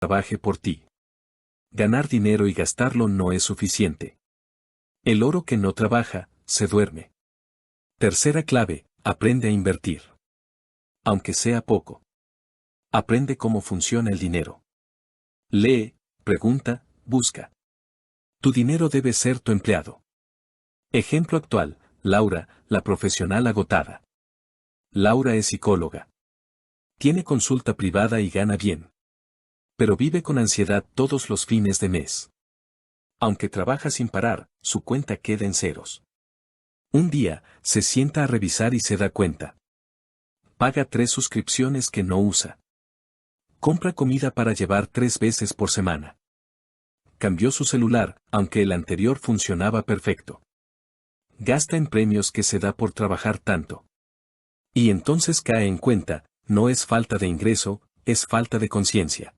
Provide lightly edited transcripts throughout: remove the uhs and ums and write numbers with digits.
trabaje por ti. Ganar dinero y gastarlo no es suficiente. El oro que no trabaja, se duerme. Tercera clave, aprende a invertir. Aunque sea poco. Aprende cómo funciona el dinero. Lee, pregunta, busca. Tu dinero debe ser tu empleado. Ejemplo actual, Laura, la profesional agotada. Laura es psicóloga. Tiene consulta privada y gana bien. Pero vive con ansiedad todos los fines de mes. Aunque trabaja sin parar, su cuenta queda en ceros. Un día, se sienta a revisar y se da cuenta. Paga 3 suscripciones que no usa. Compra comida para llevar 3 veces por semana. Cambió su celular, aunque el anterior funcionaba perfecto. Gasta en premios que se da por trabajar tanto. Y entonces cae en cuenta, no es falta de ingreso, es falta de conciencia.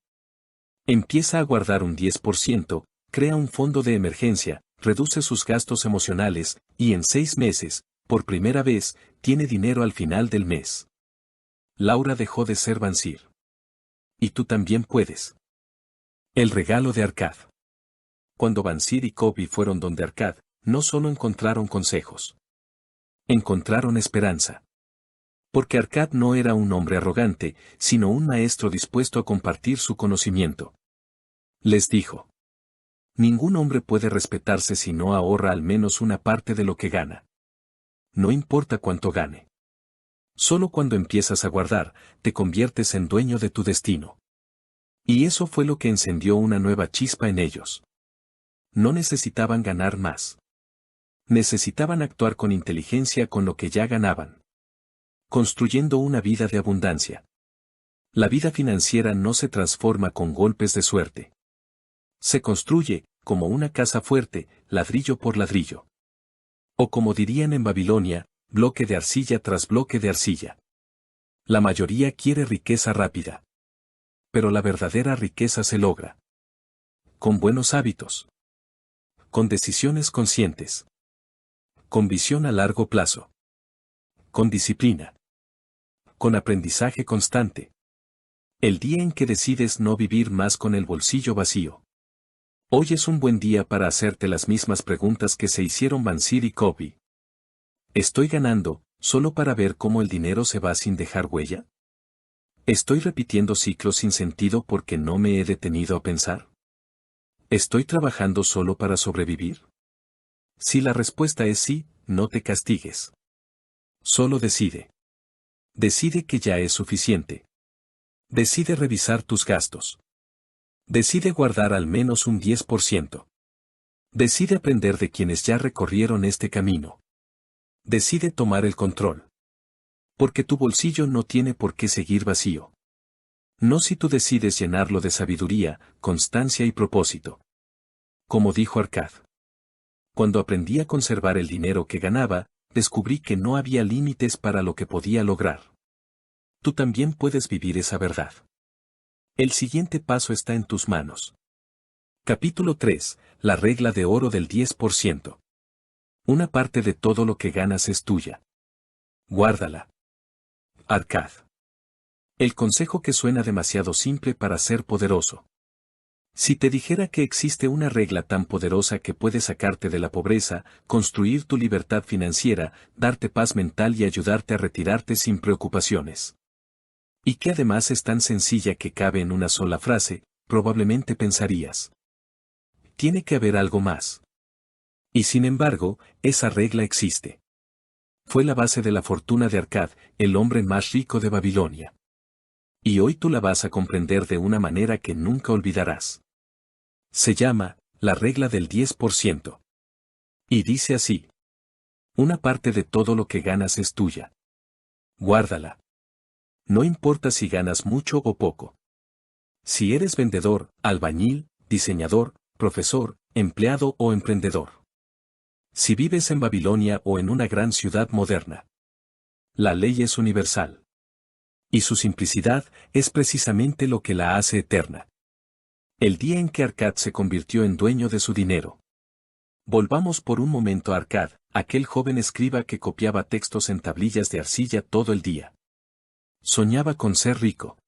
Empieza a guardar un 10%, crea un fondo de emergencia, reduce sus gastos emocionales, y en 6 meses, por primera vez, tiene dinero al final del mes. Laura dejó de ser Bansir. Y tú también puedes. El regalo de Arcad. Cuando Bansir y Kobe fueron donde Arcad, no solo encontraron consejos. Encontraron esperanza. Porque Arcad no era un hombre arrogante, sino un maestro dispuesto a compartir su conocimiento. Les dijo: ningún hombre puede respetarse si no ahorra al menos una parte de lo que gana. No importa cuánto gane. Solo cuando empiezas a guardar, te conviertes en dueño de tu destino. Y eso fue lo que encendió una nueva chispa en ellos. No necesitaban ganar más. Necesitaban actuar con inteligencia con lo que ya ganaban. Construyendo una vida de abundancia. La vida financiera no se transforma con golpes de suerte. Se construye, como una casa fuerte, ladrillo por ladrillo. O como dirían en Babilonia, bloque de arcilla tras bloque de arcilla. La mayoría quiere riqueza rápida. Pero la verdadera riqueza se logra con buenos hábitos. Con decisiones conscientes. Con visión a largo plazo. Con disciplina. Con aprendizaje constante. El día en que decides no vivir más con el bolsillo vacío. Hoy es un buen día para hacerte las mismas preguntas que se hicieron Bansir y Kobe. ¿Estoy ganando, solo para ver cómo el dinero se va sin dejar huella? ¿Estoy repitiendo ciclos sin sentido porque no me he detenido a pensar? ¿Estoy trabajando solo para sobrevivir? Si la respuesta es sí, no te castigues. Solo decide. Decide que ya es suficiente. Decide revisar tus gastos. Decide guardar al menos un 10%. Decide aprender de quienes ya recorrieron este camino. Decide tomar el control. Porque tu bolsillo no tiene por qué seguir vacío. No si tú decides llenarlo de sabiduría, constancia y propósito. Como dijo Arcad. Cuando aprendí a conservar el dinero que ganaba, descubrí que no había límites para lo que podía lograr. Tú también puedes vivir esa verdad. El siguiente paso está en tus manos. Capítulo 3. La regla de oro del 10%. Una parte de todo lo que ganas es tuya. Guárdala. Arcad. El consejo que suena demasiado simple para ser poderoso. Si te dijera que existe una regla tan poderosa que puede sacarte de la pobreza, construir tu libertad financiera, darte paz mental y ayudarte a retirarte sin preocupaciones. Y que además es tan sencilla que cabe en una sola frase, probablemente pensarías: tiene que haber algo más. Y sin embargo, esa regla existe. Fue la base de la fortuna de Arcad, el hombre más rico de Babilonia. Y hoy tú la vas a comprender de una manera que nunca olvidarás. Se llama, la regla del 10%. Y dice así: una parte de todo lo que ganas es tuya. Guárdala. No importa si ganas mucho o poco. Si eres vendedor, albañil, diseñador, profesor, empleado o emprendedor. Si vives en Babilonia o en una gran ciudad moderna. La ley es universal. Y su simplicidad es precisamente lo que la hace eterna. El día en que Arcad se convirtió en dueño de su dinero. Volvamos por un momento a Arcad, aquel joven escriba que copiaba textos en tablillas de arcilla todo el día. Soñaba con ser rico.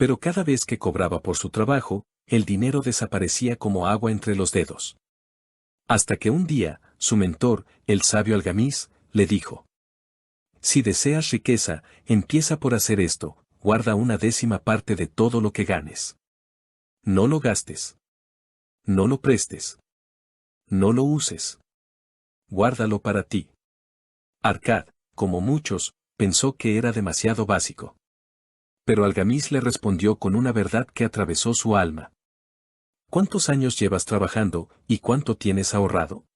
Pero cada vez que cobraba por su trabajo, el dinero desaparecía como agua entre los dedos. Hasta que un día, su mentor, el sabio Algamiz, le dijo: si deseas riqueza, empieza por hacer esto: guarda una décima parte de todo lo que ganes. No lo gastes. No lo prestes. No lo uses. Guárdalo para ti. Arcad, como muchos, pensó que era demasiado básico. Pero Algamiz le respondió con una verdad que atravesó su alma. ¿Cuántos años llevas trabajando y cuánto tienes ahorrado?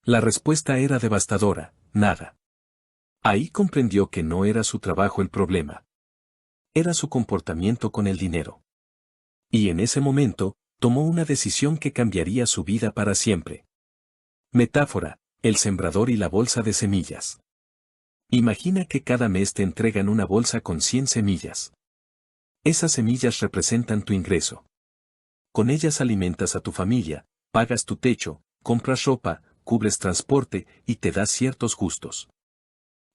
La respuesta era devastadora: nada. Ahí comprendió que no era su trabajo el problema. Era su comportamiento con el dinero. Y en ese momento, tomó una decisión que cambiaría su vida para siempre. Metáfora: el sembrador y la bolsa de semillas. Imagina que cada mes te entregan una bolsa con 100 semillas. Esas semillas representan tu ingreso. Con ellas alimentas a tu familia, pagas tu techo, compras ropa, cubres transporte y te das ciertos gustos.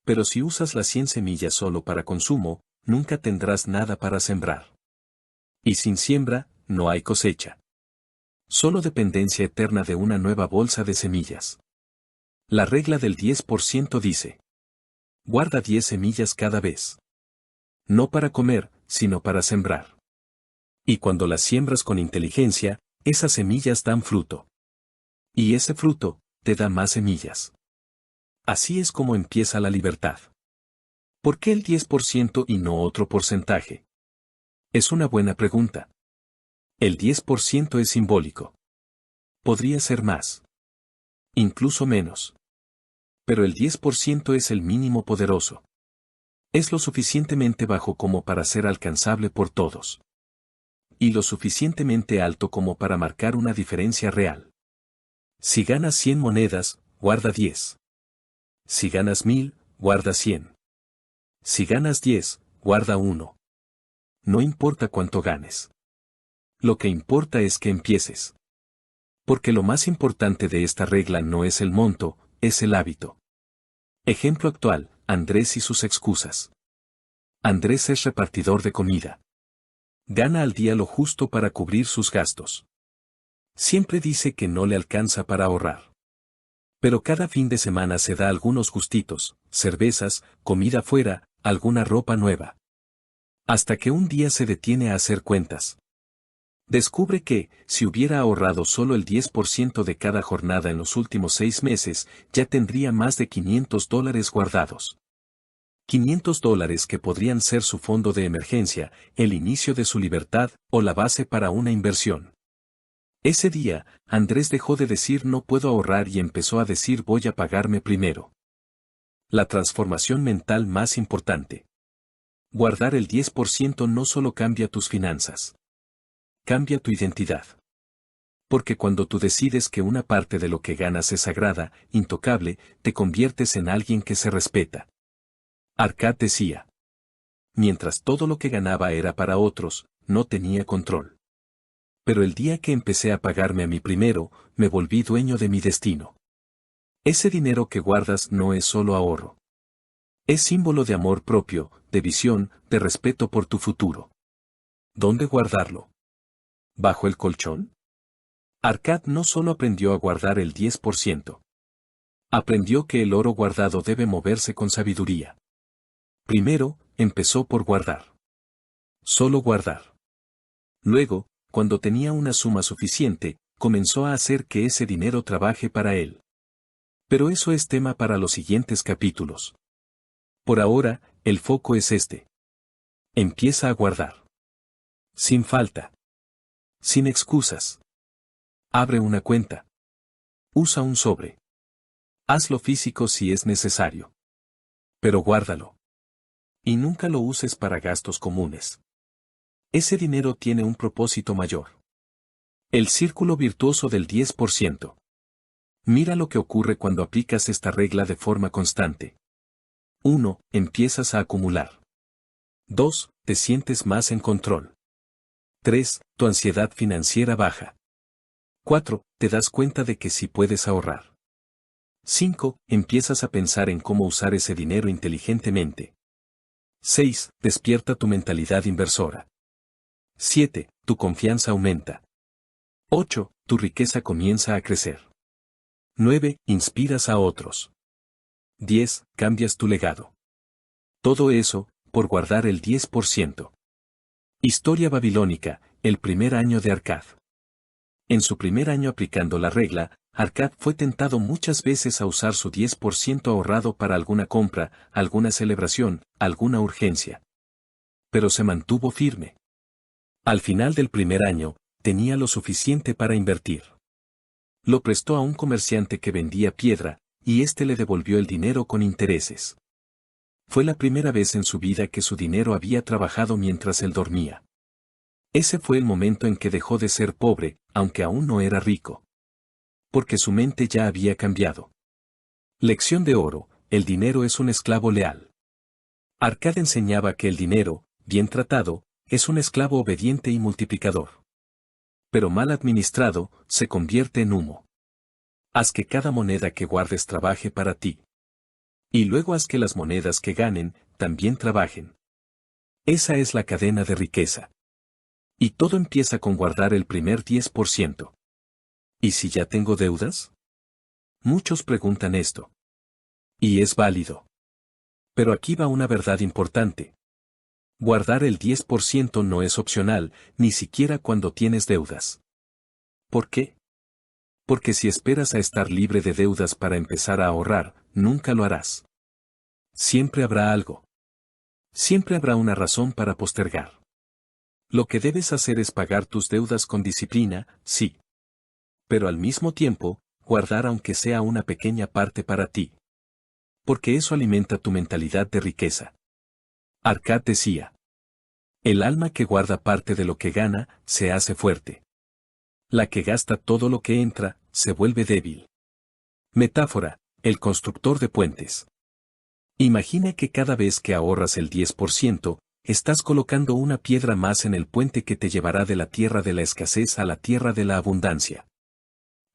Pero si usas las 100 semillas solo para consumo, nunca tendrás nada para sembrar. Y sin siembra, no hay cosecha. Solo dependencia eterna de una nueva bolsa de semillas. La regla del 10% dice: guarda 10 semillas cada vez. No para comer, sino para sembrar. Y cuando las siembras con inteligencia, esas semillas dan fruto. Y ese fruto, te da más semillas. Así es como empieza la libertad. ¿Por qué el 10% y no otro porcentaje? Es una buena pregunta. El 10% es simbólico. Podría ser más. Incluso menos. Pero el 10% es el mínimo poderoso. Es lo suficientemente bajo como para ser alcanzable por todos. Y lo suficientemente alto como para marcar una diferencia real. Si ganas 100 monedas, guarda 10. Si ganas 1000, guarda 100. Si ganas 10, guarda 1. No importa cuánto ganes. Lo que importa es que empieces. Porque lo más importante de esta regla no es el monto, es el hábito. Ejemplo actual: Andrés y sus excusas. Andrés es repartidor de comida. Gana al día lo justo para cubrir sus gastos. Siempre dice que no le alcanza para ahorrar. Pero cada fin de semana se da algunos gustitos: cervezas, comida fuera, alguna ropa nueva. Hasta que un día se detiene a hacer cuentas. Descubre que, si hubiera ahorrado solo el 10% de cada jornada en los últimos 6 meses, ya tendría más de $500 guardados. $500 que podrían ser su fondo de emergencia, el inicio de su libertad, o la base para una inversión. Ese día, Andrés dejó de decir no puedo ahorrar y empezó a decir voy a pagarme primero. La transformación mental más importante. Guardar el 10% no solo cambia tus finanzas. Cambia tu identidad. Porque cuando tú decides que una parte de lo que ganas es sagrada, intocable, te conviertes en alguien que se respeta. Arcad decía: mientras todo lo que ganaba era para otros, no tenía control. Pero el día que empecé a pagarme a mí primero, me volví dueño de mi destino. Ese dinero que guardas no es solo ahorro. Es símbolo de amor propio, de visión, de respeto por tu futuro. ¿Dónde guardarlo? ¿Bajo el colchón? Arcad no solo aprendió a guardar el 10%. Aprendió que el oro guardado debe moverse con sabiduría. Primero, empezó por guardar. Solo guardar. Luego, cuando tenía una suma suficiente, comenzó a hacer que ese dinero trabaje para él. Pero eso es tema para los siguientes capítulos. Por ahora, el foco es este. Empieza a guardar. Sin falta. Sin excusas. Abre una cuenta. Usa un sobre. Hazlo físico si es necesario. Pero guárdalo. Y nunca lo uses para gastos comunes. Ese dinero tiene un propósito mayor. El círculo virtuoso del 10%. Mira lo que ocurre cuando aplicas esta regla de forma constante. 1. Empiezas a acumular. 2. Te sientes más en control. 3. Tu ansiedad financiera baja. 4. Te das cuenta de que sí puedes ahorrar. 5. Empiezas a pensar en cómo usar ese dinero inteligentemente. 6. Despierta tu mentalidad inversora. 7. Tu confianza aumenta. 8. Tu riqueza comienza a crecer. 9. Inspiras a otros. 10. Cambias tu legado. Todo eso, por guardar el 10%. Historia babilónica, el primer año de Arcad. En su primer año aplicando la regla, Arcad fue tentado muchas veces a usar su 10% ahorrado para alguna compra, alguna celebración, alguna urgencia. Pero se mantuvo firme. Al final del primer año, tenía lo suficiente para invertir. Lo prestó a un comerciante que vendía piedra, y éste le devolvió el dinero con intereses. Fue la primera vez en su vida que su dinero había trabajado mientras él dormía. Ese fue el momento en que dejó de ser pobre, aunque aún no era rico. Porque su mente ya había cambiado. Lección de oro: el dinero es un esclavo leal. Arcad enseñaba que el dinero, bien tratado, es un esclavo obediente y multiplicador. Pero mal administrado, se convierte en humo. Haz que cada moneda que guardes trabaje para ti. Y luego haz que las monedas que ganen, también trabajen. Esa es la cadena de riqueza. Y todo empieza con guardar el primer 10%. ¿Y si ya tengo deudas? Muchos preguntan esto. Y es válido. Pero aquí va una verdad importante. Guardar el 10% no es opcional, ni siquiera cuando tienes deudas. ¿Por qué? Porque si esperas a estar libre de deudas para empezar a ahorrar, nunca lo harás. Siempre habrá algo. Siempre habrá una razón para postergar. Lo que debes hacer es pagar tus deudas con disciplina, sí. Pero al mismo tiempo, guardar aunque sea una pequeña parte para ti. Porque eso alimenta tu mentalidad de riqueza. Arcad decía: el alma que guarda parte de lo que gana, se hace fuerte. La que gasta todo lo que entra, se vuelve débil. Metáfora: el constructor de puentes. Imagina que cada vez que ahorras el 10%, estás colocando una piedra más en el puente que te llevará de la tierra de la escasez a la tierra de la abundancia.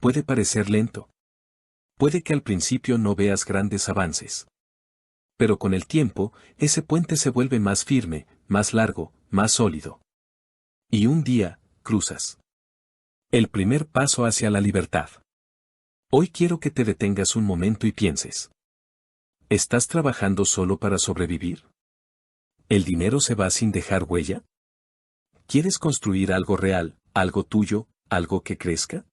Puede parecer lento. Puede que al principio no veas grandes avances. Pero con el tiempo, ese puente se vuelve más firme, más largo, más sólido. Y un día, cruzas. El primer paso hacia la libertad. Hoy quiero que te detengas un momento y pienses. ¿Estás trabajando solo para sobrevivir? ¿El dinero se va sin dejar huella? ¿Quieres construir algo real, algo tuyo, algo que crezca?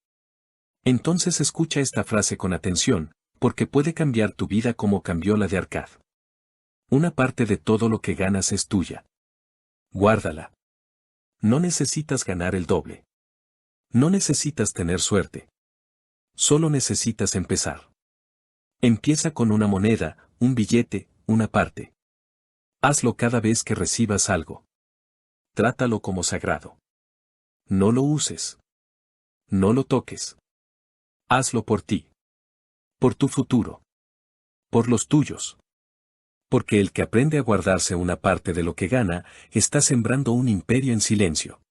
Entonces escucha esta frase con atención, porque puede cambiar tu vida como cambió la de Arcad. Una parte de todo lo que ganas es tuya. Guárdala. No necesitas ganar el doble. No necesitas tener suerte. Solo necesitas empezar. Empieza con una moneda, un billete, una parte. Hazlo cada vez que recibas algo. Trátalo como sagrado. No lo uses. No lo toques. Hazlo por ti. Por tu futuro. Por los tuyos. Porque el que aprende a guardarse una parte de lo que gana, está sembrando un imperio en silencio.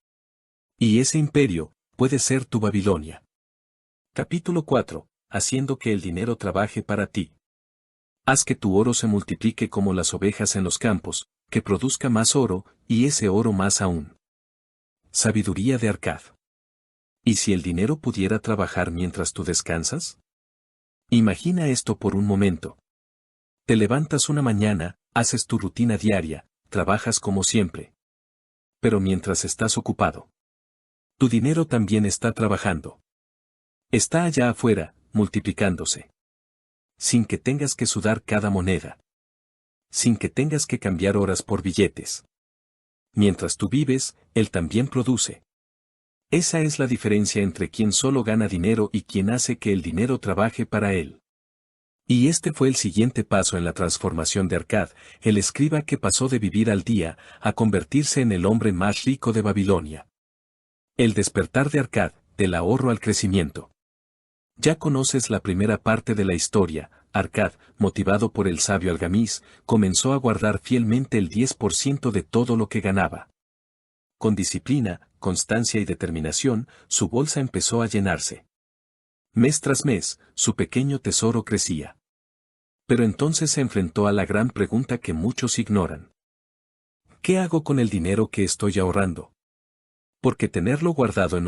Y ese imperio, puede ser tu Babilonia. Capítulo 4. Haciendo que el dinero trabaje para ti. Haz que tu oro se multiplique como las ovejas en los campos, que produzca más oro, y ese oro más aún. Sabiduría de Arcad. ¿Y si el dinero pudiera trabajar mientras tú descansas? Imagina esto por un momento. Te levantas una mañana, haces tu rutina diaria, trabajas como siempre. Pero mientras estás ocupado, tu dinero también está trabajando. Está allá afuera, multiplicándose. Sin que tengas que sudar cada moneda. Sin que tengas que cambiar horas por billetes. Mientras tú vives, él también produce. Esa es la diferencia entre quien solo gana dinero y quien hace que el dinero trabaje para él. Y este fue el siguiente paso en la transformación de Arcad, el escriba que pasó de vivir al día, a convertirse en el hombre más rico de Babilonia. El despertar de Arcad, del ahorro al crecimiento. Ya conoces la primera parte de la historia. Arcad, motivado por el sabio Algamiz, comenzó a guardar fielmente el 10% de todo lo que ganaba. Con disciplina, constancia y determinación, su bolsa empezó a llenarse. Mes tras mes, su pequeño tesoro crecía. Pero entonces se enfrentó a la gran pregunta que muchos ignoran. ¿Qué hago con el dinero que estoy ahorrando? Porque tenerlo guardado en